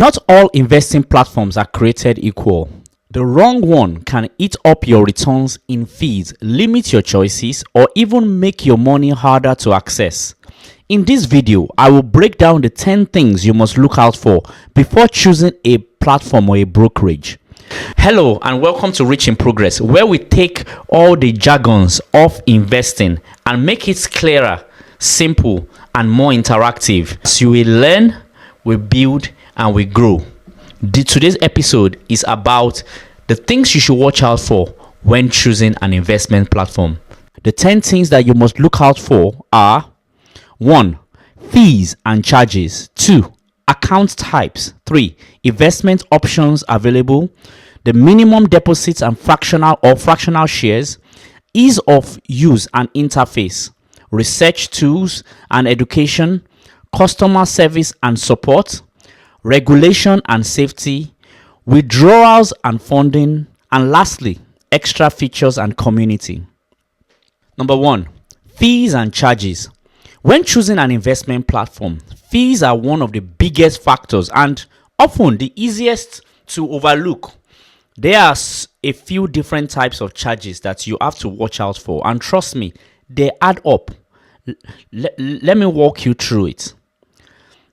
Not all investing platforms are created equal. The wrong one can eat up your returns in fees, limit your choices, or even make your money harder to access. In this video, I will break down the 10 things you must look out for before choosing a platform or a brokerage. Hello and welcome to Rich in Progress, where we take all the jargons of investing and make it clearer, simple, and more interactive. So you will learn, we build, and we grow. Today's episode is about the things you should watch out for when choosing an investment platform. The 10 things that you must look out for are: 1. Fees and charges. 2. Account types. 3. Investment options available. The minimum deposits and fractional shares. Ease of use and interface. Research tools and education. Customer service and support. Regulation and safety. Withdrawals and funding. And lastly, extra features and community. Number 1. Fees and charges. When choosing an investment platform, fees are one of the biggest factors and often the easiest to overlook. There are a few different types of charges that you have to watch out for, and trust me, they add up. Let me walk you through it.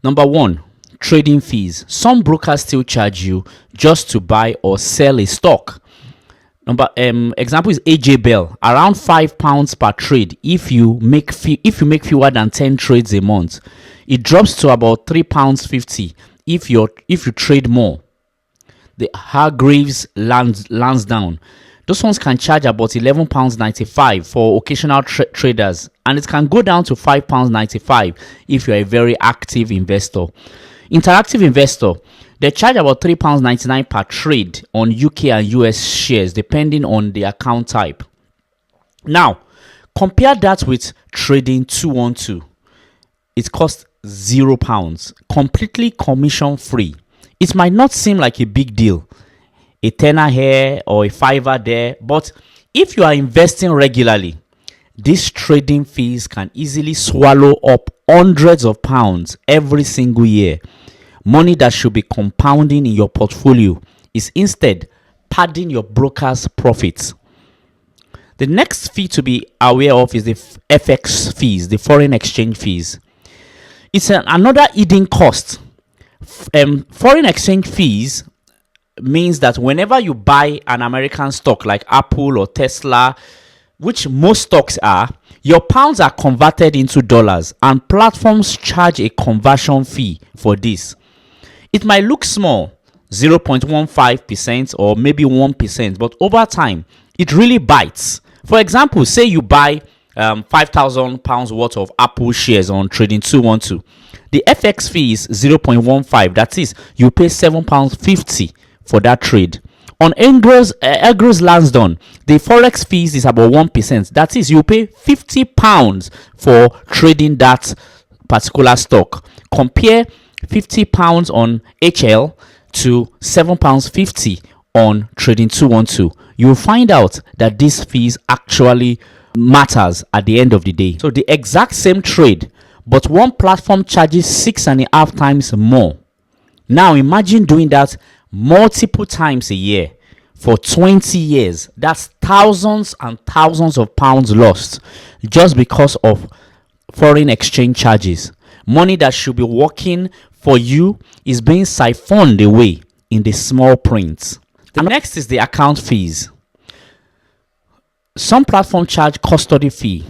Number 1, trading fees. Some brokers still charge you just to buy or sell a stock. Example is AJ Bell, around £5 per trade. If you make fewer than 10 trades a month, it drops to about £3.50 if you trade more. The Hargreaves Lansdowne, those ones can charge about £11.95 for occasional traders, and it can go down to £5.95 if you're a very active investor. Interactive Investor, they charge about £3.99 per trade on UK and US shares, depending on the account type. Now, compare that with trading 212. It costs £0, completely commission free. It might not seem like a big deal, a tenner here or a fiver there, but if you are investing regularly, these trading fees can easily swallow up hundreds of pounds every single year. Money that should be compounding in your portfolio is instead padding your broker's profits. The next fee to be aware of is the FX fees, the foreign exchange fees. It's another hidden cost. Foreign exchange fees means that whenever you buy an American stock like Apple or Tesla, which most stocks are, your pounds are converted into dollars, and platforms charge a conversion fee for this. It might look small, 0.15% or maybe 1%, but over time, it really bites. For example, say you buy £5,000 worth of Apple shares on Trading 212. The FX fee is 0.15. That is, you pay £7.50 for that trade. On Hargreaves Lansdowne, the forex fees is about 1%. That is, you pay £50 for trading that particular stock. Compare £50 on HL to £7.50 on Trading 212. You will find out that these fees actually matters at the end of the day. So the exact same trade, but one platform charges 6.5 times more. Now imagine doing that multiple times a year for 20 years. That's thousands and thousands of pounds lost just because of foreign exchange charges. Money that should be working for you is being siphoned away in the small print. The next is the account fees. Some platforms charge custody fee.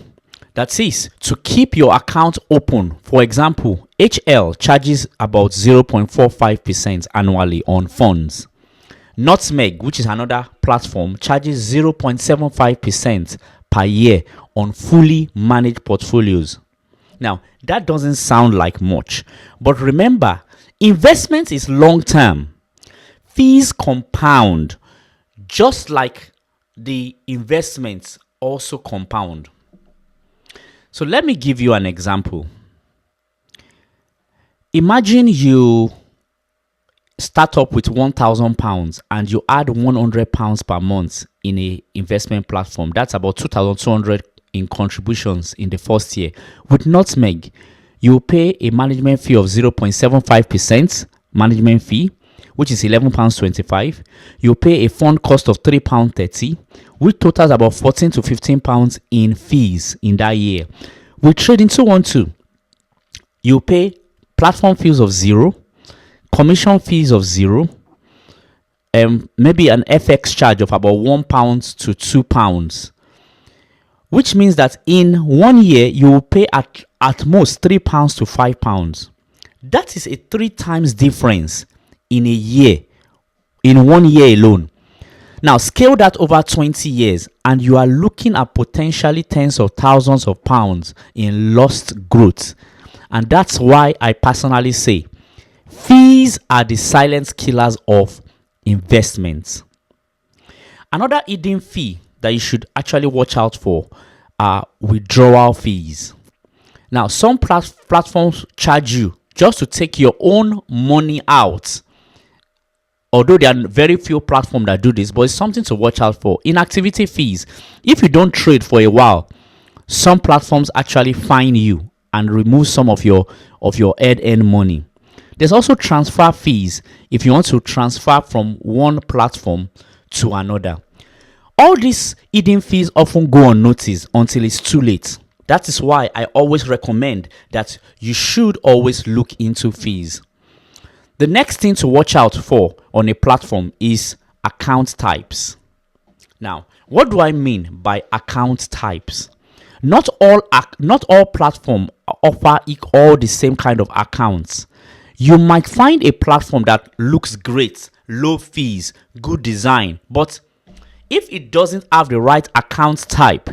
That is, to keep your account open. For example, HL charges about 0.45% annually on funds. Nutmeg, which is another platform, charges 0.75% per year on fully managed portfolios. Now, that doesn't sound like much, but remember, investment is long term. Fees compound, just like the investments also compound. So let me give you an example. Imagine you start up with £1,000 and you add £100 per month in a investment platform. That's about 2,200 in contributions in the first year. With Nutmeg, you pay a management fee of 0.75% management fee, which is £11.25. You pay a fund cost of £3.30, which totals about £14 to £15 in fees in that year. With trading 212, you pay platform fees of 0, commission fees of 0, maybe an FX charge of about £1 to £2, which means that in 1 year you will pay at most £3 to £5. That is a 3 times difference in a year, in 1 year alone. Now scale that over 20 years and you are looking at potentially tens of thousands of pounds in lost growth. And that's why I personally say fees are the silent killers of investments. Another hidden fee that you should actually watch out for are withdrawal fees. Now some platforms charge you just to take your own money out. Although there are very few platforms that do this, but it's something to watch out for. Inactivity fees. If you don't trade for a while, some platforms actually fine you and remove some of your hard-earned money. There's also transfer fees if you want to transfer from one platform to another. All these hidden fees often go unnoticed until it's too late. That is why I always recommend that you should always look into fees. The next thing to watch out for on a platform is account types. Now, what do I mean by account types? Not all platforms offer all the same kind of accounts. You might find a platform that looks great, low fees, good design, but if it doesn't have the right account type,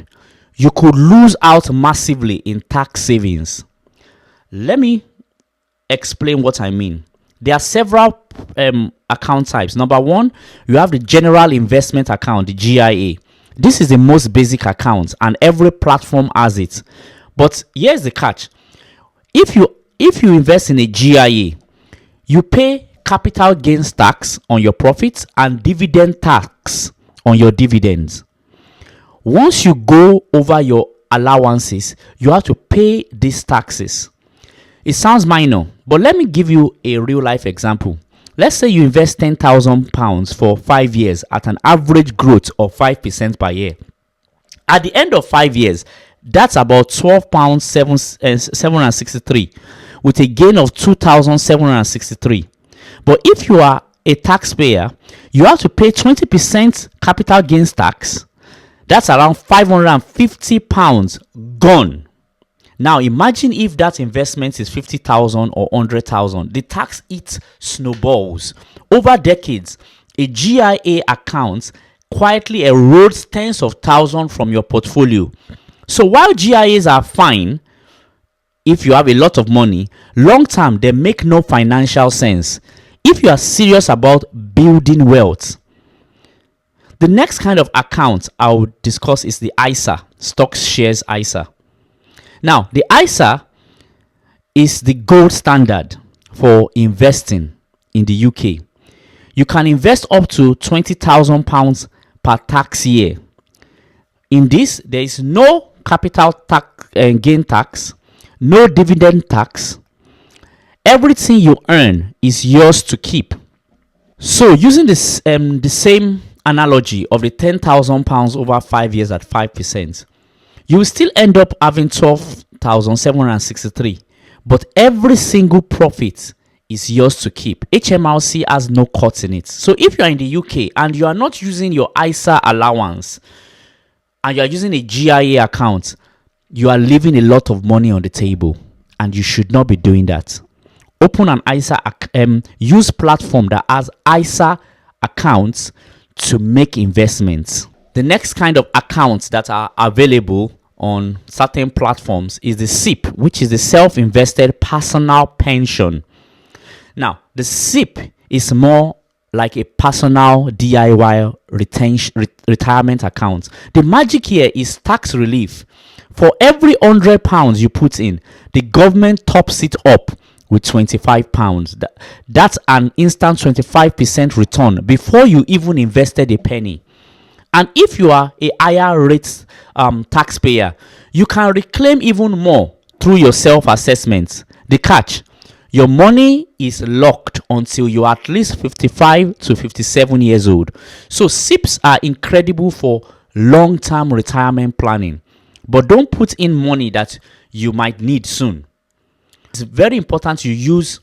you could lose out massively in tax savings. Let me explain what I mean. There are several account types. Number one, you have the general investment account, the GIA. This is the most basic account and every platform has it. But here's the catch. If you invest in a GIA, you pay capital gains tax on your profits and dividend tax on your dividends. Once you go over your allowances, you have to pay these taxes. It sounds minor, but let me give you a real life example. Let's say you invest £10,000 for 5 years at an average growth of 5% per year. At the end of 5 years, that's about £12,763 with a gain of £2,763. But if you are a taxpayer, you have to pay 20% capital gains tax. That's around £550 gone. Now imagine if that investment is 50,000 or 100,000. The tax hit snowballs. Over decades, a GIA account quietly erodes tens of thousands from your portfolio. So while GIAs are fine if you have a lot of money, long term they make no financial sense if you are serious about building wealth. The next kind of account I will discuss is the ISA, stocks shares ISA. Now, the ISA is the gold standard for investing in the UK. You can invest up to £20,000 per tax year. In this, there is no capital gain tax, no dividend tax. Everything you earn is yours to keep. So, using this the same analogy of the £10,000 over 5 years at 5%, you will still end up having 12,763, but every single profit is yours to keep. HMRC has no cut in it. So if you are in the UK and you are not using your ISA allowance and you are using a GIA account, you are leaving a lot of money on the table and you should not be doing that. Open an ISA, use platform that has ISA accounts to make investments. The next kind of accounts that are available on certain platforms is the SIPP, which is the self-invested personal pension. Now, the SIPP is more like a personal DIY retirement account. The magic here is tax relief. For every £100 you put in, the government tops it up with £25. That's an instant 25% return before you even invested a penny. And if you are a higher rate taxpayer, you can reclaim even more through your self-assessment. The catch, Your money is locked until you're at least 55 to 57 years old. So SIPPs are incredible for long-term retirement planning, but don't put in money that you might need soon. It's very important you use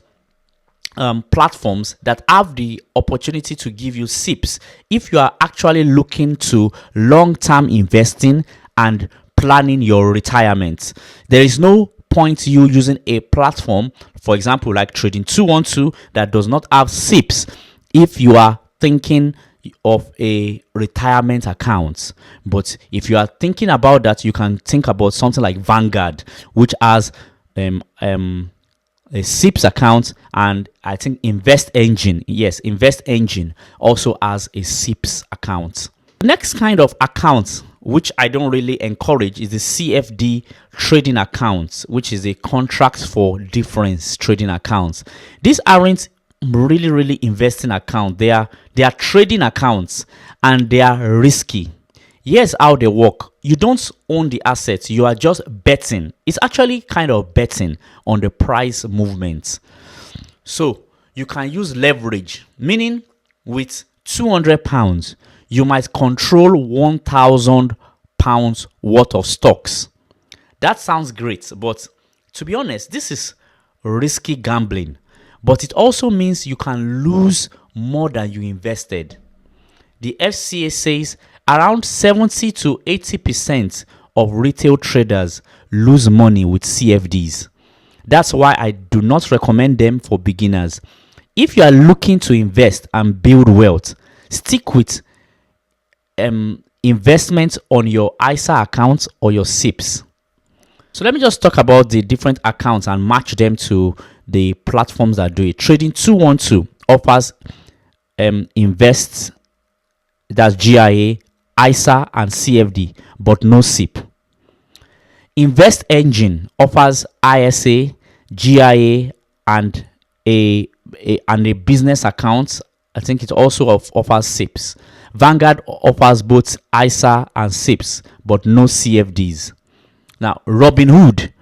platforms that have the opportunity to give you SIPPs if you are actually looking to long-term investing and planning your retirement. There is no point you using a platform, for example, like Trading 212, that does not have SIPPs if you are thinking of a retirement account. But if you are thinking about that, you can think about something like Vanguard, which has a SIPPs account, and I think Invest Engine also has a SIPPs account. The next kind of account, which I don't really encourage, is the CFD trading accounts, which is a contract for difference trading accounts. These aren't really investing accounts. They are trading accounts, and they are risky. Here's how they work. You don't own the assets, you are just betting. It's actually kind of betting on the price movements. So you can use leverage, meaning with £200, you might control £1,000 worth of stocks. That sounds great, but to be honest, this is risky gambling. But it also means you can lose more than you invested. The FCA says around 70 to 80% of retail traders lose money with CFDs. That's why I do not recommend them for beginners. If you are looking to invest and build wealth, stick with investments on your ISA accounts or your SIPPs. So let me just talk about the different accounts and match them to the platforms that do it. Trading 212 offers invest, that's GIA, ISA and CFD, but no SIPP. Invest Engine offers ISA, GIA and a business account. I think it also offers SIPPs. Vanguard offers both ISA and SIPPs, but no CFDs. Now, Robinhood,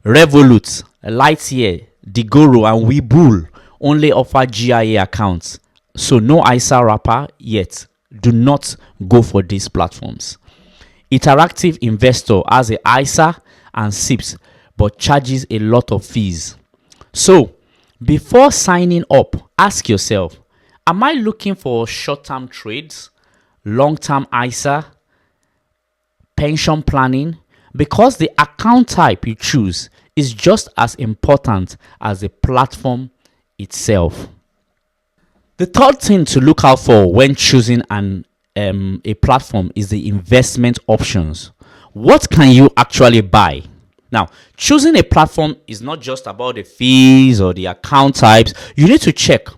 Revolut, Lightyear, Digoro, and Webull only offer GIA accounts, so no ISA wrapper yet. Do not go for these platforms. Interactive Investor has a ISA and SIPPs, but charges a lot of fees. So, before signing up, ask yourself, am I looking for short-term trades, long-term ISA, pension planning? Because the account type you choose is just as important as the platform itself. The third thing to look out for when choosing a platform is the investment options. What can you actually buy? Now, choosing a platform is not just about the fees or the account types. You need to check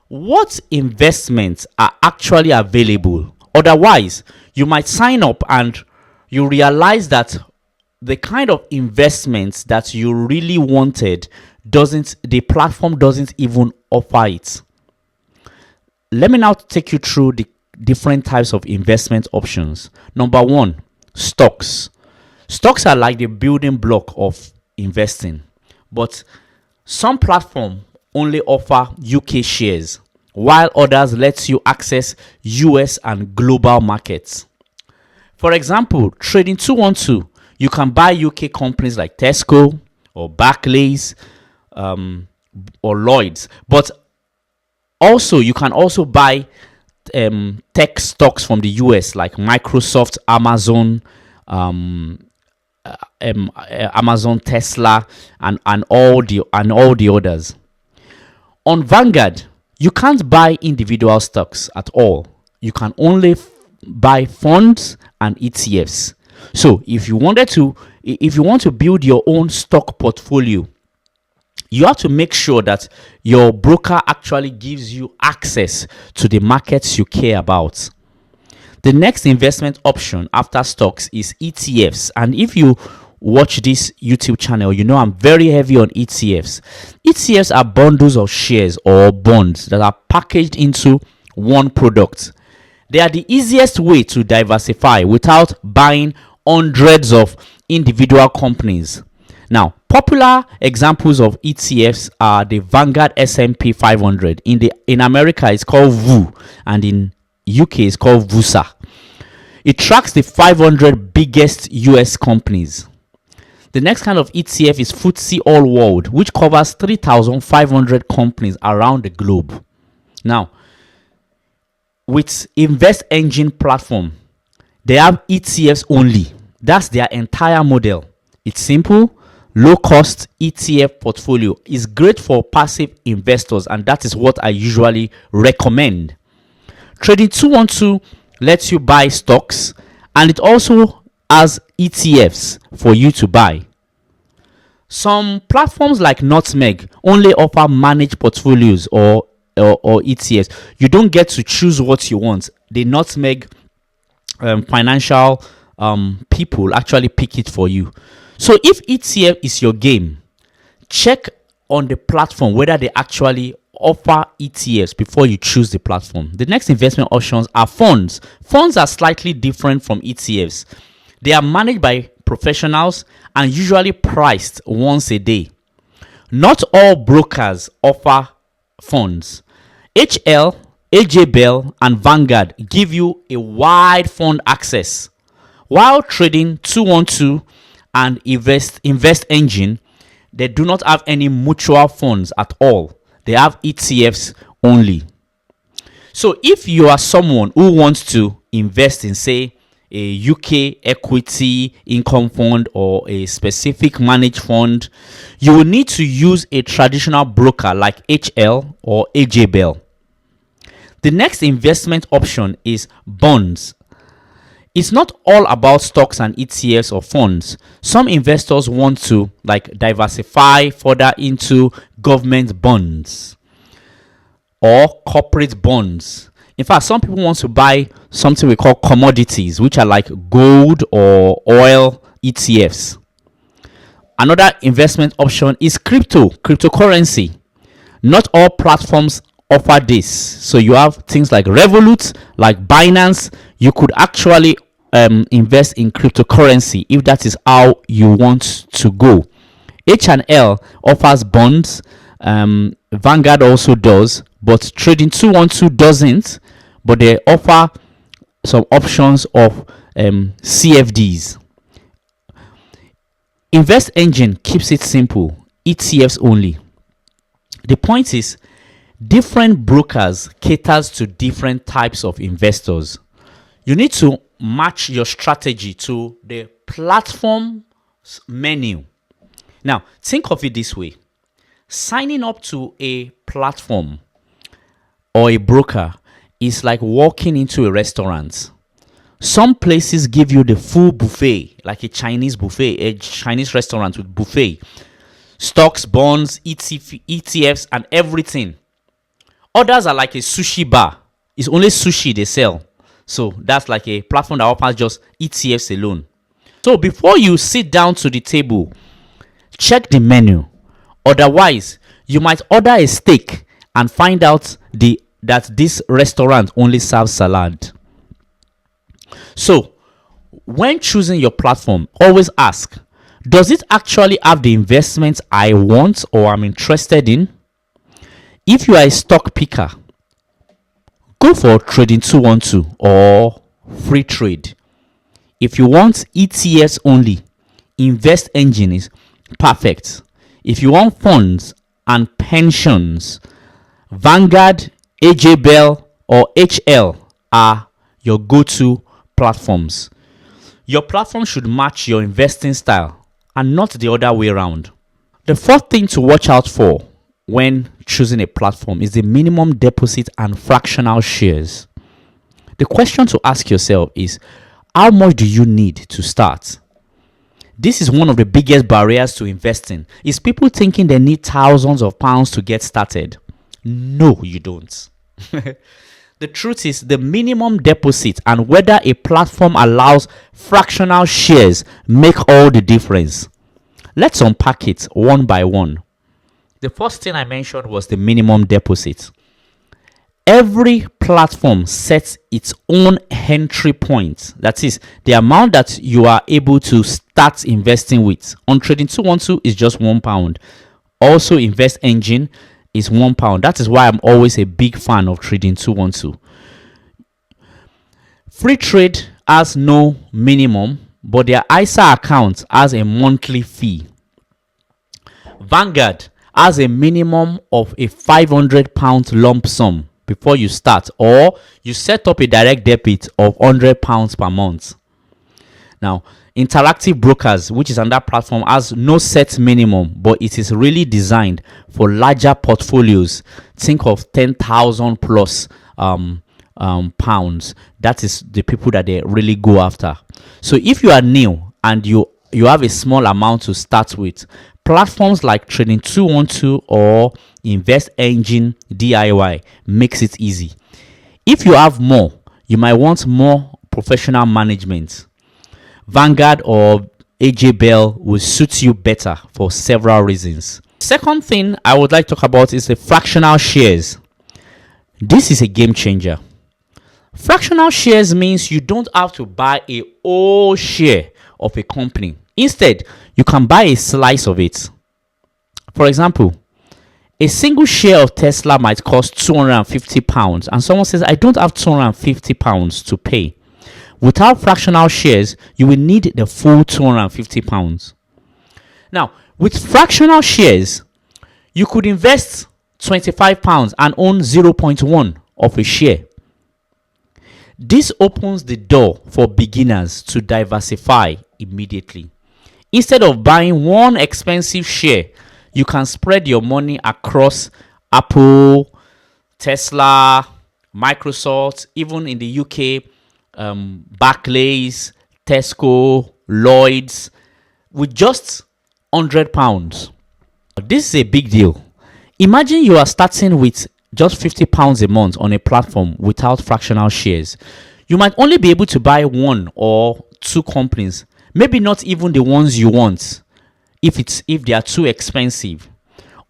what investments are actually available. Otherwise, you might sign up and you realize that the kind of investments that you really wanted the platform doesn't even offer it. Let me now take you through the different types of investment options. Number one, stocks. Stocks are like the building block of investing, but some platforms only offer UK shares, while others let you access US and global markets. For example, Trading 212, you can buy UK companies like Tesco or Barclays or Lloyds, but also you can also buy tech stocks from the US like Microsoft, Amazon, Amazon, Tesla, and all the others. On Vanguard, you can't buy individual stocks at all. You can only buy funds and ETFs. So if you want to build your own stock portfolio, you have to make sure that your broker actually gives you access to the markets you care about. The next investment option after stocks is ETFs. And if you watch this YouTube channel, you know I'm very heavy on ETFs. ETFs are bundles of shares or bonds that are packaged into one product. They are the easiest way to diversify without buying hundreds of individual companies. Now, Popular examples of ETFs are the Vanguard S&P 500. In America, it's called VU, and in UK, it's called VUSA. It tracks the 500 biggest US companies. The next kind of ETF is FTSE All World, which covers 3,500 companies around the globe. Now, with Invest Engine platform, they have ETFs only. That's their entire model. It's simple, low cost ETF portfolio. Is great for passive investors, and that is what I usually recommend. Trading 212 lets you buy stocks, and it also has ETFs for you to buy. Some platforms like Nutmeg only offer managed portfolios or ETFs. You don't get to choose what you want. The Nutmeg financial people actually pick it for you. So if ETF is your game, check on the platform whether they actually offer ETFs before you choose the platform. The next investment options are funds. Funds are slightly different from ETFs. They are managed by professionals and usually priced once a day. Not all brokers offer funds. HL, AJ Bell, and Vanguard give you a wide fund access, while trading 212 and Invest Engine, they do not have any mutual funds at all. They have ETFs only. So if you are someone who wants to invest in, say, a UK equity income fund or a specific managed fund, you will need to use a traditional broker like HL or AJ Bell. The next investment option is bonds. It's not all about stocks and ETFs or funds. Some investors want to diversify further into government bonds or corporate bonds. In fact, some people want to buy something we call commodities, which are like gold or oil ETFs. Another investment option is cryptocurrency. Not all platforms offer this. So you have things like Revolut, like Binance. You could actually invest in cryptocurrency if that is how you want to go. H&L offers bonds. Vanguard also does, but Trading 212 doesn't. But they offer some options of CFDs. Invest Engine keeps it simple. ETFs only. The point is, different brokers caters to different types of investors. You need to match your strategy to the platform's menu. Now, think of it this way. Signing up to a platform or a broker is like walking into a restaurant. Some places give you the full buffet, like a Chinese buffet, a Chinese restaurant with buffet. Stocks, bonds, ETFs, and everything. Others are like a sushi bar. It's only sushi they sell. So that's like a platform that offers just ETFs alone. So before you sit down to the table, check the menu. Otherwise, you might order a steak and find out that this restaurant only serves salad. So when choosing your platform, always ask, does it actually have the investments I want or I'm interested in? If you are a stock picker, go for Trading 212 or Free Trade. If you want ETFs only, Invest Engine is perfect. If you want funds and pensions, Vanguard, AJ Bell, or HL are your go-to platforms. Your platform should match your investing style and not the other way around. The fourth thing to watch out for when choosing a platform is the minimum deposit and fractional shares. The question to ask yourself is, how much do you need to start? This is one of the biggest barriers to investing, is people thinking they need thousands of pounds to get started. No, you don't. The truth is, the minimum deposit and whether a platform allows fractional shares make all the difference. Let's unpack it one by one. The first thing I mentioned was the minimum deposit. Every platform sets its own entry point. That is the amount that you are able to start investing with. On Trading 212 is just £1. Also, Invest Engine is £1. That is why I'm always a big fan of Trading 212. Free Trade has no minimum, but their ISA account has a monthly fee. Vanguard has a minimum of a £500 lump sum before you start, or you set up a direct debit of £100 per month. Now, Interactive Brokers, which is on that platform, has no set minimum, but it is really designed for larger portfolios. Think of 10,000 plus pounds. That is the people that they really go after. So if you are new and you have a small amount to start with, platforms like Trading 212 or Invest Engine DIY makes it easy. If you have more, you might want more professional management. Vanguard or AJ Bell will suit you better for several reasons. Second thing I would like to talk about is the fractional shares. This is a game changer. Fractional shares means you don't have to buy a whole share of a company. Instead, you can buy a slice of it. For example, a single share of Tesla might cost £250, and someone says, I don't have £250 to pay. Without fractional shares, you will need the full £250. Now, with fractional shares, you could invest £25 and own 0.1 of a share. This opens the door for beginners to diversify immediately. Instead of buying one expensive share, you can spread your money across Apple, Tesla, Microsoft, even in the UK, Barclays, Tesco, Lloyds, with just £100. This is a big deal. Imagine you are starting with just £50 a month on a platform without fractional shares. You might only be able to buy one or two companies, maybe not even the ones you want if they are too expensive.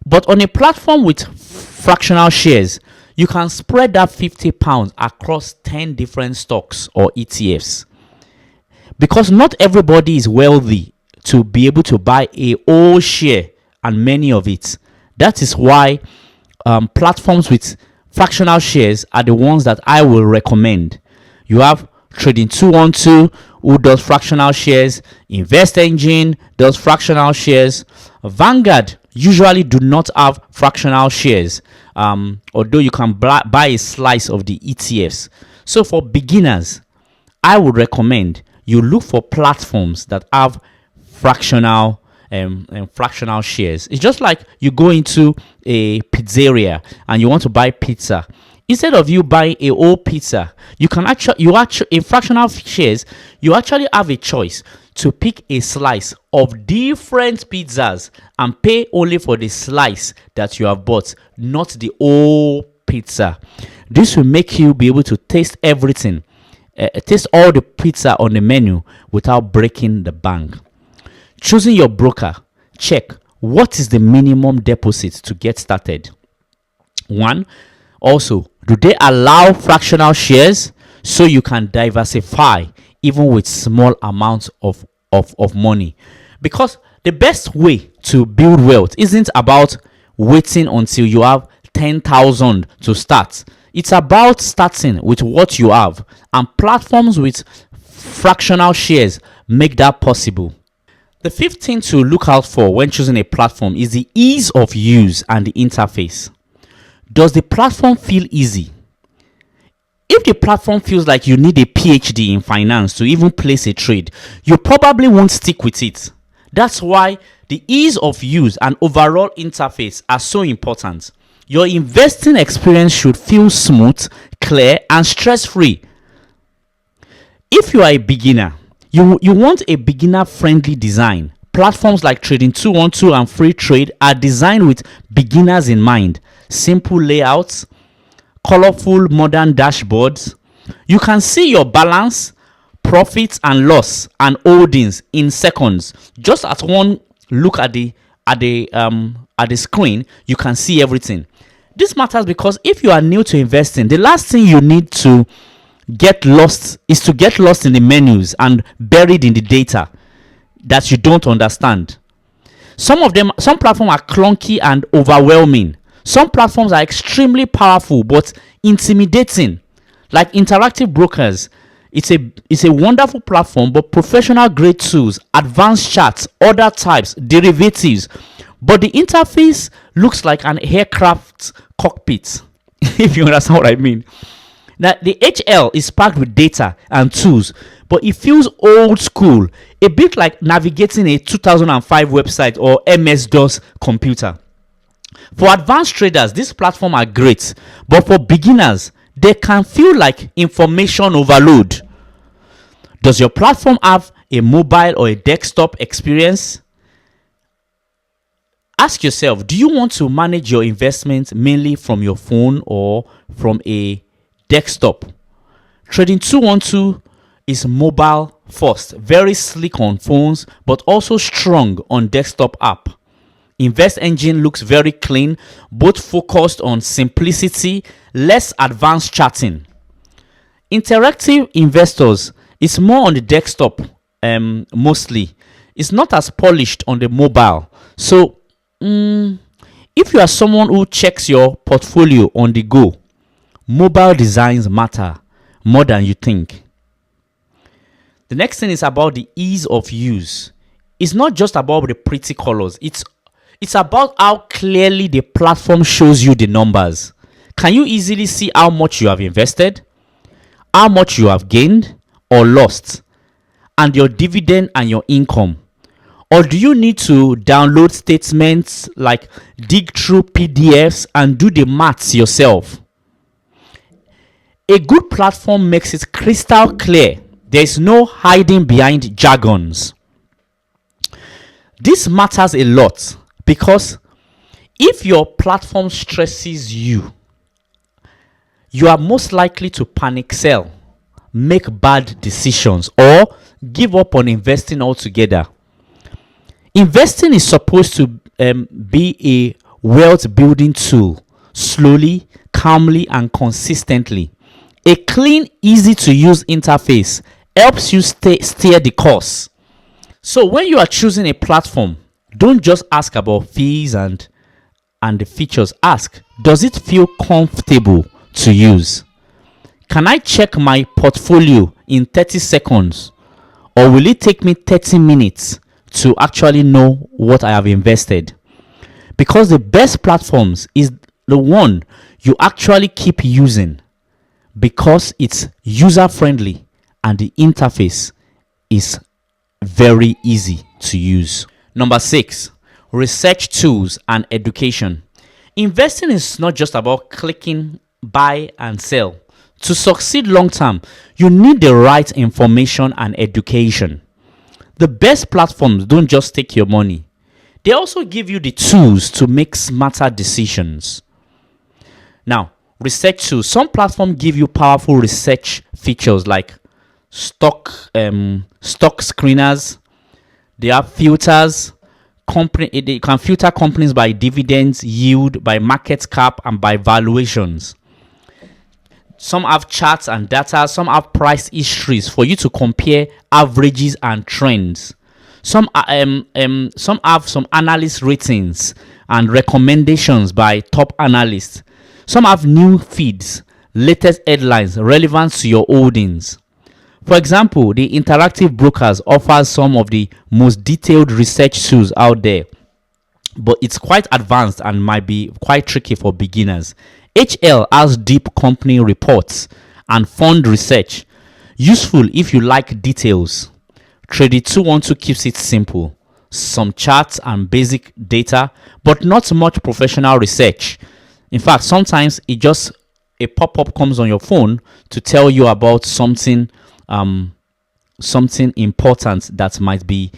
But on a platform with fractional shares, you can spread that £50 across 10 different stocks or ETFs. Because not everybody is wealthy to be able to buy a whole share and many of it. That is why platforms with fractional shares are the ones that I will recommend. You have Trading 212, who does fractional shares. Invest Engine does fractional shares. Vanguard usually do not have fractional shares, although you can buy a slice of the ETFs. So for beginners, I would recommend you look for platforms that have fractional fractional shares. It's just like you go into a pizzeria and you want to buy pizza. Instead of you buying a whole pizza, you can actually in fractional shares, you actually have a choice to pick a slice of different pizzas and pay only for the slice that you have bought, not the whole pizza. This will make you be able to taste everything, taste all the pizza on the menu without breaking the bank. Choosing your broker, check what is the minimum deposit to get started. One, also, do they allow fractional shares so you can diversify even with small amounts of money? Because the best way to build wealth isn't about waiting until you have 10,000 to start. It's about starting with what you have, and platforms with fractional shares make that possible. The fifth thing to look out for when choosing a platform is the ease of use and the interface. Does the platform feel easy? If the platform feels like you need a PhD in finance to even place a trade, you probably won't stick with it. That's why the ease of use and overall interface are so important. Your investing experience should feel smooth, clear, and stress-free. If you are a beginner, you want a beginner-friendly design. Platforms like Trading 212 and Free Trade are designed with beginners in mind. Simple layouts, colorful modern dashboards. You can see your balance, profits and loss and holdings in seconds. Just at one look at the screen, you can see everything. This matters because if you are new to investing, the last thing you need to get lost is to get lost in the menus and buried in the data that you don't understand. Some platforms are clunky and overwhelming. Some platforms are extremely powerful but intimidating. Like Interactive Brokers, it's a wonderful platform, but professional grade tools, advanced charts, order types, derivatives, but the interface looks like an aircraft cockpit. If you understand what I mean. Now, the HL is packed with data and tools, but it feels old school, a bit like navigating a 2005 website or MS-DOS computer. For advanced traders, these platforms are great, but for beginners, they can feel like information overload. Does your platform have a mobile or a desktop experience? Ask yourself, do you want to manage your investments mainly from your phone or from a desktop? Trading 212 is mobile first, very sleek on phones, but also strong on desktop app. Invest Engine looks very clean, both focused on simplicity, less advanced chatting. Interactive Investors is more on the desktop mostly. It's not as polished on the mobile. So if you are someone who checks your portfolio on the go, mobile designs matter more than you think. The next thing is about the ease of use. It's not just about the pretty colors. It's about how clearly the platform shows you the numbers. Can you easily see how much you have invested, how much you have gained or lost, and your dividend and your income? Or do you need to download statements, like dig through PDFs and do the maths yourself? A good platform makes it crystal clear. There is no hiding behind jargons. This matters a lot because if your platform stresses you, you are most likely to panic sell, make bad decisions, or give up on investing altogether. Investing is supposed to be a wealth building tool, slowly, calmly, and consistently. A clean, easy to use interface helps you steer the course. So when you are choosing a platform, don't just ask about fees and the features. Ask, does it feel comfortable to use? Can I check my portfolio in 30 seconds? Or will it take me 30 minutes to actually know what I have invested? Because the best platforms is the one you actually keep using, because it's user friendly and the interface is very easy to use. Number 6, research tools and education. Investing is not just about clicking buy and sell. To succeed long term, you need the right information and education. The best platforms don't just take your money, they also give you the tools to make smarter decisions. Now, research tools. Some platforms give you powerful research features like stock screeners. They have filters. They can filter companies by dividends, yield, by market cap, and by valuations. Some have charts and data. Some have price histories for you to compare averages and trends. Some have some analyst ratings and recommendations by top analysts. Some have new feeds, latest headlines relevant to your holdings. For example, the Interactive Brokers offers some of the most detailed research tools out there, but it's quite advanced and might be quite tricky for beginners. HL has deep company reports and fund research, useful if you like details. Trading 212 keeps it simple, some charts and basic data, but not much professional research. In fact, sometimes it just a pop-up comes on your phone to tell you about something important that might be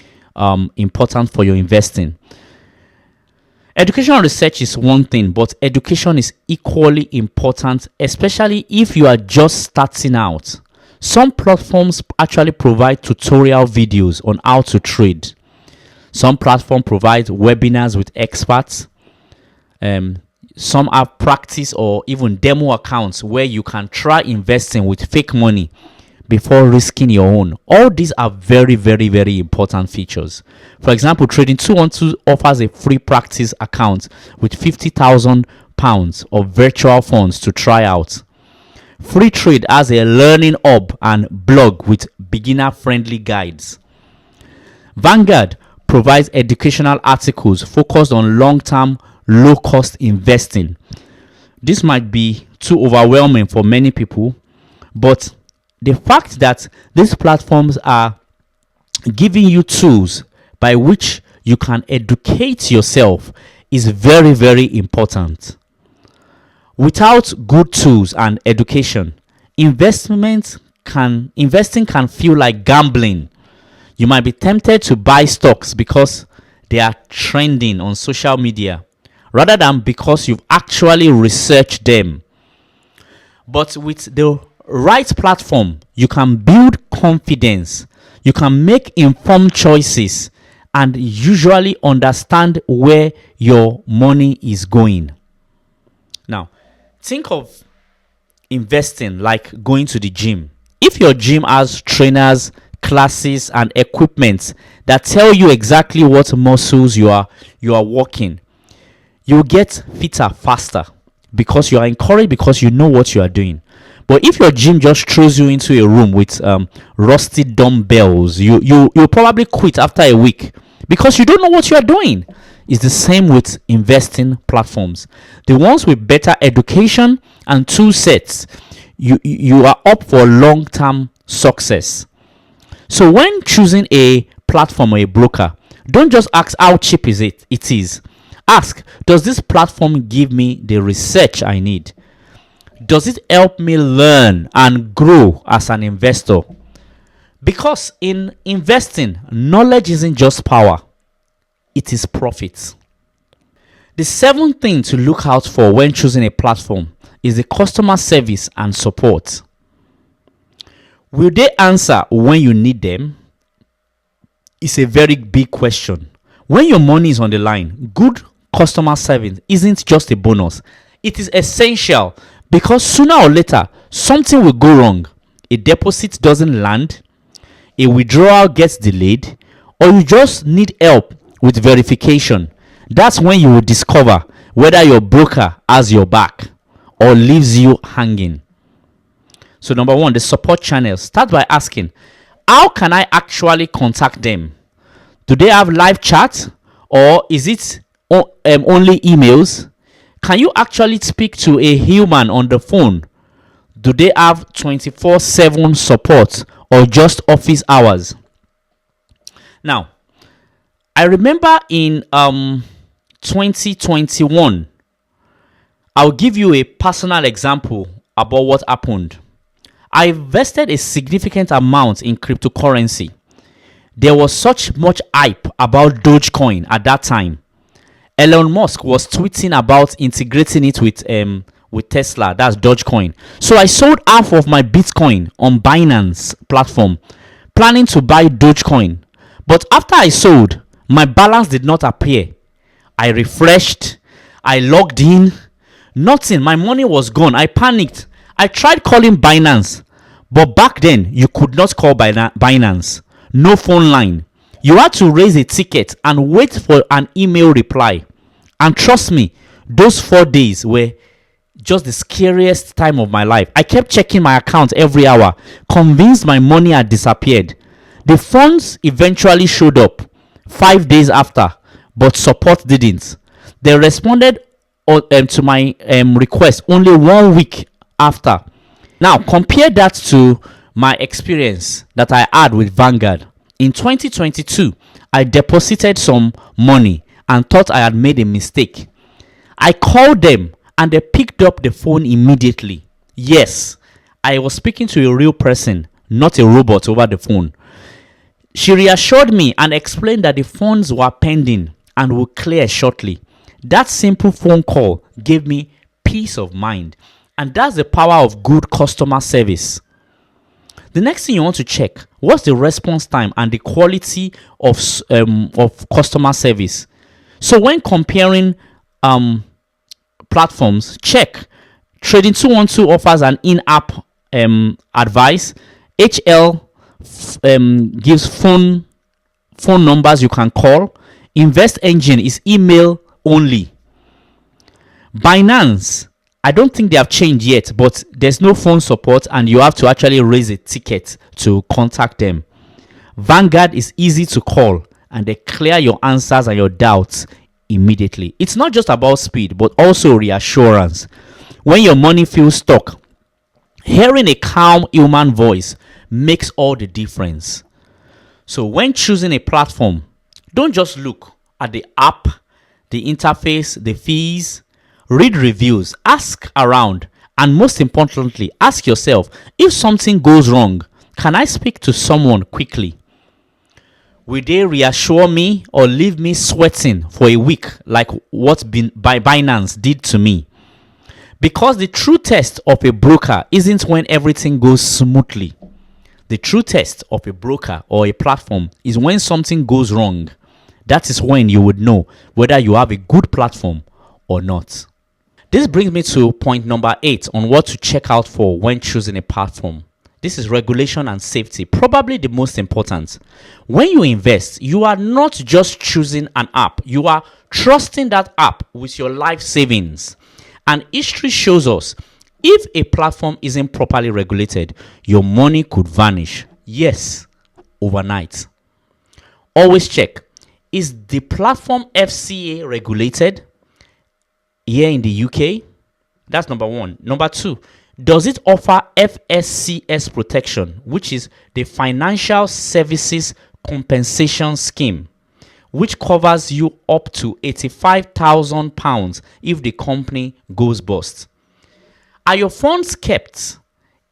important for your investing. Educational research is one thing, but education is equally important, especially if you are just starting out. Some platforms actually provide tutorial videos on how to trade. Some platforms provide webinars with experts. Some have practice or even demo accounts where you can try investing with fake money before risking your own. All these are very, very, very important features. For example, Trading 212 offers a free practice account with £50,000 of virtual funds to try out. Free Trade has a learning hub and blog with beginner-friendly guides. Vanguard provides educational articles focused on long-term, low-cost investing. This might be too overwhelming for many people, but the fact that these platforms are giving you tools by which you can educate yourself is very, very important. Without good tools and education, investing can feel like gambling. You might be tempted to buy stocks because they are trending on social media rather than because you've actually researched them. But with the right platform, you can build confidence, you can make informed choices, and usually understand where your money is going. Now, think of investing like going to the gym. If your gym has trainers, classes, and equipment that tell you exactly what muscles you are working, you get fitter faster because you are encouraged, because you know what you are doing. But if your gym just throws you into a room with rusty dumbbells, you'll probably quit after a week because you don't know what you are doing. It's the same with investing platforms. The ones with better education and tool sets, you are up for long-term success. So when choosing a platform or a broker, don't just ask how cheap it is. Ask, does this platform give me the research I need? Does it help me learn and grow as an investor? Because in investing, knowledge isn't just power, it is profit. The seventh thing to look out for when choosing a platform is the customer service and support. Will they answer when you need them? It's a very big question. When your money is on the line, good customer service isn't just a bonus. It is essential because sooner or later, something will go wrong. A deposit doesn't land, a withdrawal gets delayed, or you just need help with verification. That's when you will discover whether your broker has your back or leaves you hanging. So number one, the support channels. Start by asking, how can I actually contact them? Do they have live chat, or is it only emails? Can you actually speak to a human on the phone? Do they have 24/7 support or just office hours? Now, I remember in 2021, I'll give you a personal example about what happened. I invested a significant amount in cryptocurrency. There was such much hype about Dogecoin at that time. Elon Musk was tweeting about integrating it with Tesla, that's Dogecoin. So I sold half of my Bitcoin on Binance platform, planning to buy Dogecoin. But after I sold, my balance did not appear. I refreshed, I logged in, nothing, my money was gone. I panicked. I tried calling Binance, but back then you could not call Binance. No phone line. You had to raise a ticket and wait for an email reply. And trust me, those 4 days were just the scariest time of my life. I kept checking my account every hour, convinced my money had disappeared. The funds eventually showed up 5 days after, but support didn't. They responded to my request only 1 week after. Now, compare that to my experience that I had with Vanguard. In 2022, I deposited some money and thought I had made a mistake. I called them and they picked up the phone immediately. Yes, I was speaking to a real person, not a robot over the phone. She reassured me and explained that the funds were pending and will clear shortly. That simple phone call gave me peace of mind. And that's the power of good customer service. The next thing you want to check, what's the response time and the quality of customer service? So when comparing platforms, check. Trading 212 offers an in-app advice. HL gives phone numbers you can call. Invest Engine is email only. Binance, I don't think they have changed yet, but there's no phone support and you have to actually raise a ticket to contact them. Vanguard is easy to call and they clear your answers and your doubts immediately. It's not just about speed, but also reassurance. When your money feels stuck, hearing a calm human voice makes all the difference. So when choosing a platform, don't just look at the app, the interface, the fees. Read reviews, ask around, and most importantly, ask yourself, if something goes wrong, can I speak to someone quickly? Will they reassure me or leave me sweating for a week like what Binance did to me? Because the true test of a broker isn't when everything goes smoothly. The true test of a broker or a platform is when something goes wrong. That is when you would know whether you have a good platform or not. This brings me to point number 8 on what to check out for when choosing a platform. This is regulation and safety, probably the most important. When you invest, you are not just choosing an app, you are trusting that app with your life savings. And history shows us if a platform isn't properly regulated, your money could vanish. Yes, overnight. Always check, is the platform FCA regulated? Here in the UK, that's number 1. Number 2, does it offer FSCS protection, which is the Financial Services Compensation Scheme, which covers you up to £85,000 if the company goes bust? Are your funds kept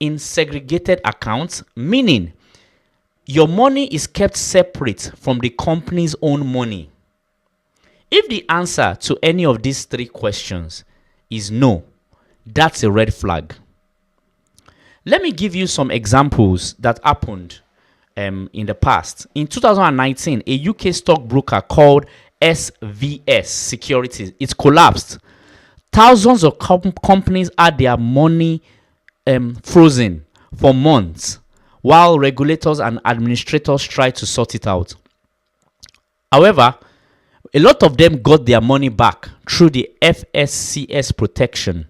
in segregated accounts, meaning your money is kept separate from the company's own money? If the answer to any of these 3 questions is no, that's a red flag. Let me give you some examples that happened in the past. In 2019, a UK stockbroker called SVS Securities, it collapsed. Thousands of companies had their money frozen for months while regulators and administrators tried to sort it out. However, a lot of them got their money back through the FSCS protection.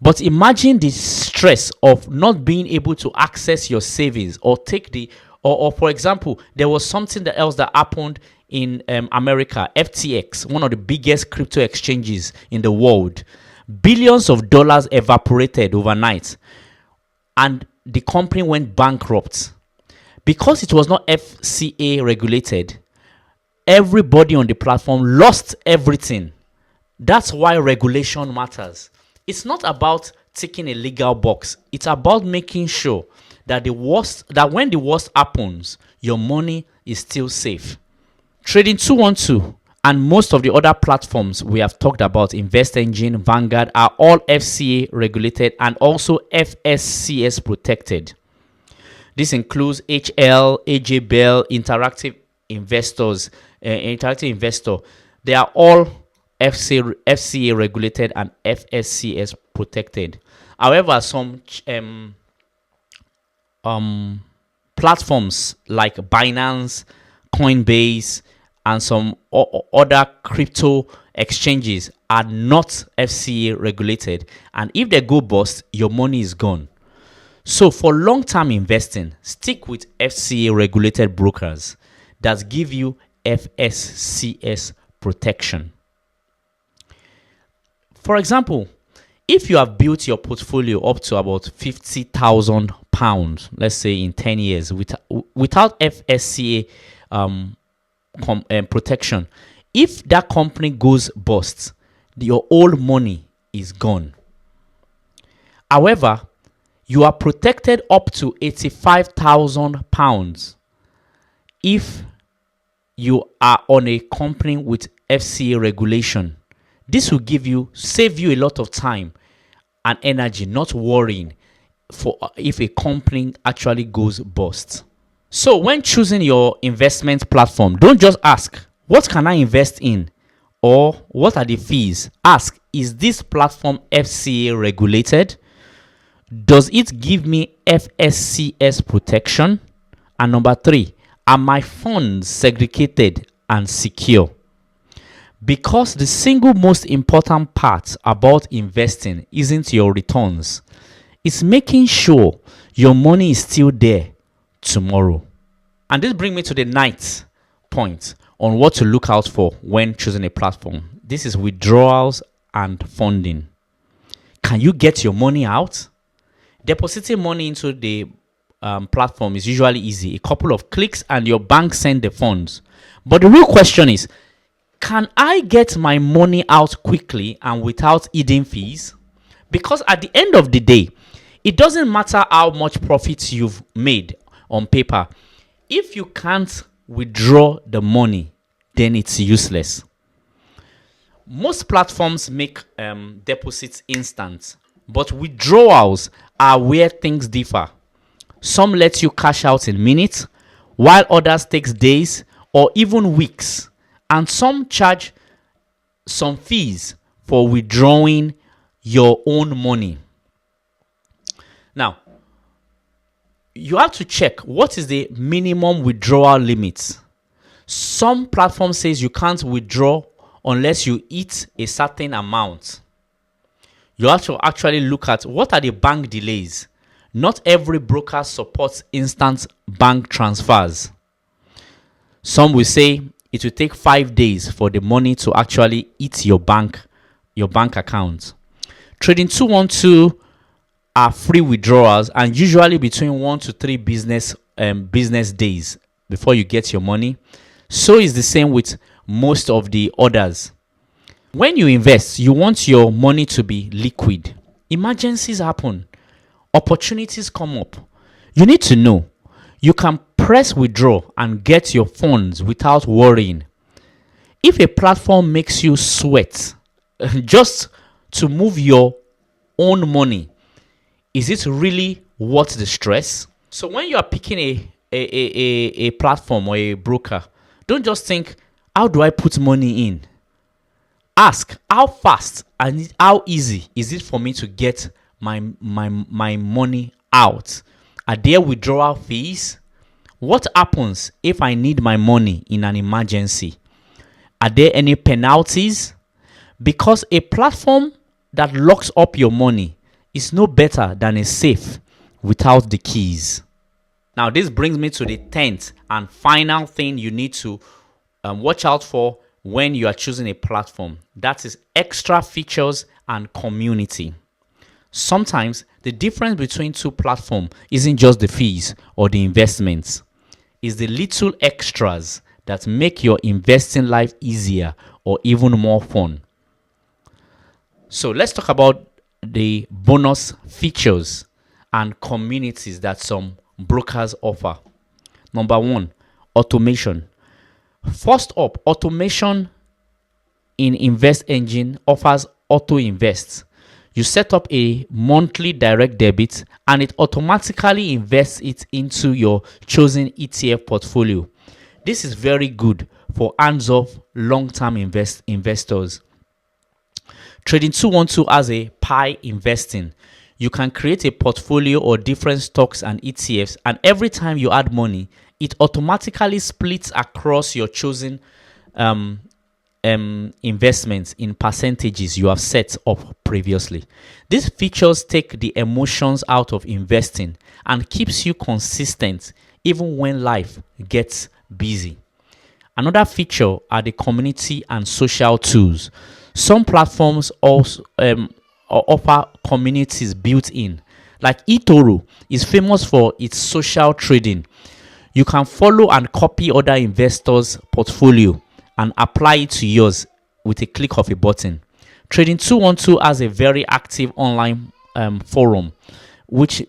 But imagine the stress of not being able to access your savings or take the, or for example, there was something else that happened in America, FTX, one of the biggest crypto exchanges in the world. Billions of dollars evaporated overnight and the company went bankrupt. Because it was not FCA regulated, everybody on the platform lost everything. That's why regulation matters. It's not about ticking a legal box. It's about making sure that when the worst happens, your money is still safe. Trading 212 and most of the other platforms we have talked about, Invest Engine, Vanguard, are all FCA regulated and also FSCS protected. This includes HL, AJ Bell, Interactive Investor. They are all FCA regulated and FSCS protected. However, some platforms like Binance, Coinbase, and some other crypto exchanges are not FCA regulated, and if they go bust, your money is gone. So for long-term investing, stick with FCA regulated brokers that give you FSCS protection. For example, if you have built your portfolio up to about £50,000, let's say in 10 years, without FSCA protection, if that company goes bust, your old money is gone. However, you are protected up to £85,000 if you are on a company with FCA regulation. This will save you a lot of time and energy, not worrying for if a company actually goes bust. So when choosing your investment platform, don't just ask, what can I invest in? Or what are the fees? Ask, is this platform FCA regulated? Does it give me FSCS protection? And number 3, are my funds segregated and secure? Because the single most important part about investing isn't your returns. It's making sure your money is still there tomorrow. And this brings me to the 9th point on what to look out for when choosing a platform. This is withdrawals and funding. Can you get your money out? Depositing money into the platform is usually easy. A couple of clicks and your bank send the funds. But the real question is, can I get my money out quickly and without hidden fees? Because at the end of the day, it doesn't matter how much profit you've made on paper. If you can't withdraw the money, then it's useless. Most platforms make deposits instant, but withdrawals are where things differ. Some let you cash out in minutes, while others takes days or even weeks. And some charge some fees for withdrawing your own money. Now, you have to check what is the minimum withdrawal limit. Some platform says you can't withdraw unless you hit a certain amount. You have to actually look at what are the bank delays. Not every broker supports instant bank transfers. Some will say it will take 5 days for the money to actually hit your bank account. Trading 212 are free withdrawals and usually between 1 to 3 business days before you get your money. So is the same with most of the others. When you invest, you want your money to be liquid. Emergencies happen. Opportunities come up. You need to know you can press withdraw and get your funds without worrying. If a platform makes you sweat just to move your own money, is it really worth the stress? So when you are picking a platform or a broker, don't just think, how do I put money in? Ask, how fast and how easy is it for me to get my money out? Are there withdrawal fees? What happens if I need my money in an emergency? Are there any penalties? Because a platform that locks up your money is no better than a safe without the keys. Now, this brings me to the 10th and final thing you need to watch out for when you are choosing a platform. That is extra features and community. Sometimes the difference between two platforms isn't just the fees or the investments. It's the little extras that make your investing life easier or even more fun. So let's talk about the bonus features and communities that some brokers offer. Number 1, automation. First up, automation in Invest Engine offers auto invest. You set up a monthly direct debit and it automatically invests it into your chosen ETF portfolio. This is very good for hands-off long-term investors. Trading 212 has a pie investing. You can create a portfolio or different stocks and ETFs, and every time you add money, it automatically splits across your chosen investments in percentages you have set up previously. These features take the emotions out of investing and keeps you consistent even when life gets busy. Another feature are the community and social tools. Some platforms also offer communities built in. Like eToro is famous for its social trading. You can follow and copy other investors' portfolio and apply it to yours with a click of a button. Trading 212 has a very active online forum which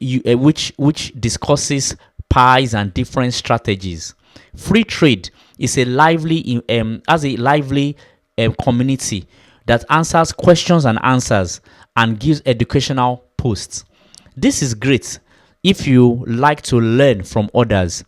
discusses pies and different strategies. Free Trade is a lively community that answers questions and answers and gives educational posts. This is great if you like to learn from others.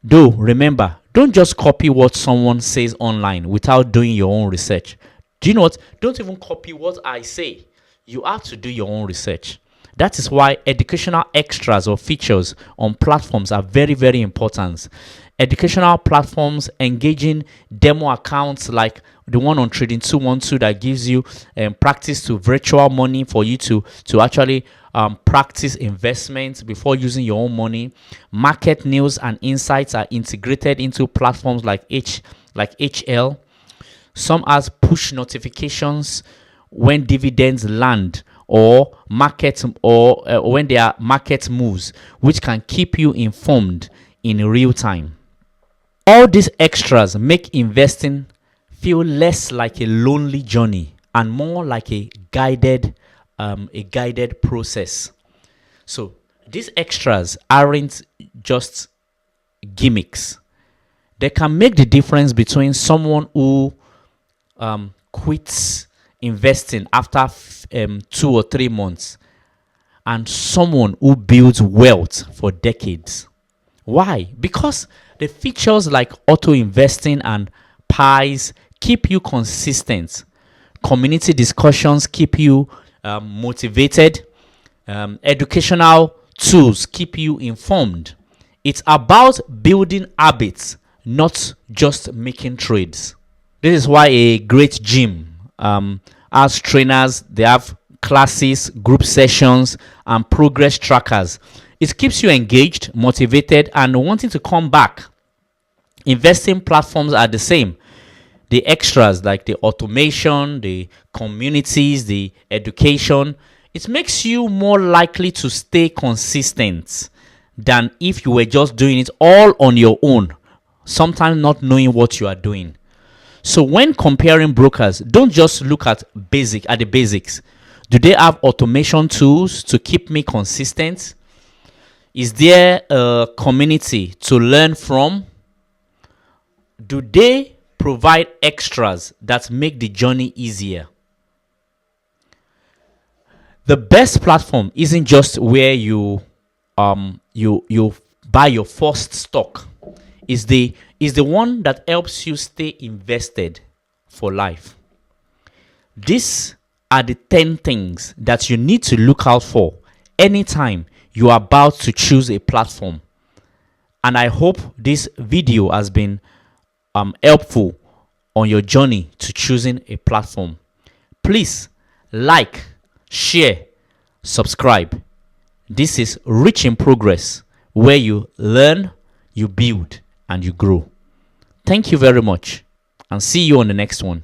Though remember, don't just copy what someone says online without doing your own research. Do you know what? Don't even copy what I say. You have to do your own research. That is why educational extras or features on platforms are very, very important. Educational platforms, engaging demo accounts like the one on Trading 212 that gives you practice to virtual money for you to actually practice investments before using your own money. Market news and insights are integrated into platforms like HL. Some has push notifications when dividends land or market or when there are market moves, which can keep you informed in real time. All these extras make investing feel less like a lonely journey and more like a guided process. So these extras aren't just gimmicks. They can make the difference between someone who quits investing after 2 or 3 months and someone who builds wealth for decades. Why? Because the features like auto investing and pies keep you consistent. Community discussions keep you motivated. Educational tools keep you informed. It's about building habits, not just making trades. This is why a great gym has trainers. They have classes, group sessions, and progress trackers. It keeps you engaged, motivated, and wanting to come back. Investing platforms are the same. The extras like the automation, the communities, the education, it makes you more likely to stay consistent than if you were just doing it all on your own, sometimes not knowing what you are doing. So when comparing brokers, don't just look at the basics. Do they have automation tools to keep me consistent? Is there a community to learn from? Do they provide extras that make the journey easier? The best platform isn't just where you buy your first stock. Is the one that helps you stay invested for life. These are the 10 things that you need to look out for anytime you are about to choose a platform. And I hope this video has been helpful on your journey to choosing a platform. Please like, share, subscribe. This is Rich in Progress, where you learn, you build, and you grow. Thank you very much, and see you on the next one.